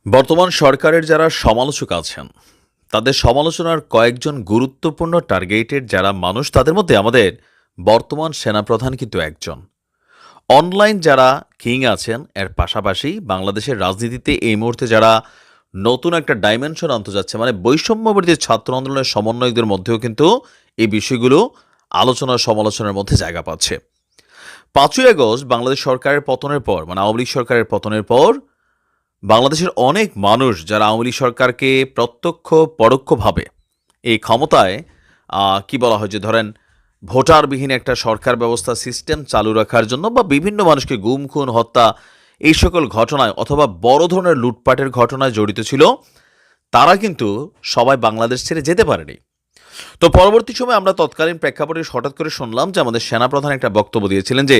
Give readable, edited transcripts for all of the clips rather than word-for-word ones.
বর্তমান সরকারের যারা সমালোচক আছেন, তাদের সমালোচনার কয়েকজন গুরুত্বপূর্ণ টার্গেটেড যারা মানুষ, তাদের মধ্যে আমাদের বর্তমান সেনাপ্রধান কিন্তু একজন। অনলাইন যারা কিং আছেন, এর পাশাপাশি বাংলাদেশের রাজনীতিতে এই মুহূর্তে যারা নতুন একটা ডাইমেনশন আনতে যাচ্ছে, মানে বৈষম্যবিরোধী ছাত্র আন্দোলনের সমন্বয়কদের মধ্যেও কিন্তু এই বিষয়গুলো আলোচনা সমালোচনার মধ্যে জায়গা পাচ্ছে। ৫ই আগস্ট বাংলাদেশ সরকারের পতনের পর, মানে আওয়ামী লীগ সরকারের পতনের পর বাংলাদেশের অনেক মানুষ যারা আওয়ামী লীগ সরকারকে প্রত্যক্ষ পরোক্ষভাবে এই ক্ষমতায় কি বলা হয় যে ধরেন ভোটারবিহীন একটা সরকার ব্যবস্থা সিস্টেম চালু রাখার জন্য বা বিভিন্ন মানুষকে গুম খুন হত্যা এই সকল ঘটনায় অথবা বড় ধরনের লুটপাটের ঘটনায় জড়িত ছিল, তারা কিন্তু সবাই বাংলাদেশ ছেড়ে যেতে পারেনি। তো পরবর্তী সময়ে আমরা তৎকালীন প্রেক্ষাপটে হঠাৎ করে শুনলাম যে আমাদের সেনাপ্রধান একটা বক্তব্য দিয়েছিলেন যে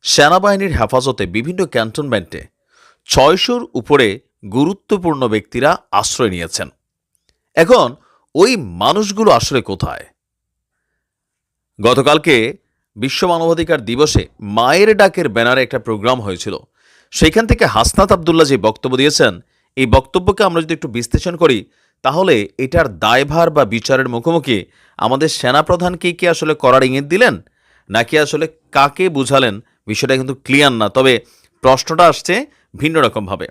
সেনাবাহিনীর হেফাজতে বিভিন্ন ক্যান্টনমেন্টে ৬০০-র উপরে গুরুত্বপূর্ণ ব্যক্তিরা আশ্রয় নিয়েছেন। এখন ওই মানুষগুলো আসলে কোথায়? গতকালকে বিশ্ব মানবাধিকার দিবসে মায়ের ডাকের ব্যানারে একটা প্রোগ্রাম হয়েছিল। সেইখান থেকে হাসনাত আবদুল্লাহ যে বক্তব্য দিয়েছেন, এই বক্তব্যকে আমরা যদি একটু বিশ্লেষণ করি, তাহলে এটার দায়ভার বা বিচারের মুখোমুখি আমাদের সেনাপ্রধানকে কি আসলে করার ইঙ্গিত দিলেন, নাকি আসলে কাকে বুঝালেন, বিষয়টা কিন্তু ক্লিয়ার না। তবে প্রশ্নটা আসছে ভিন্ন রকমভাবে।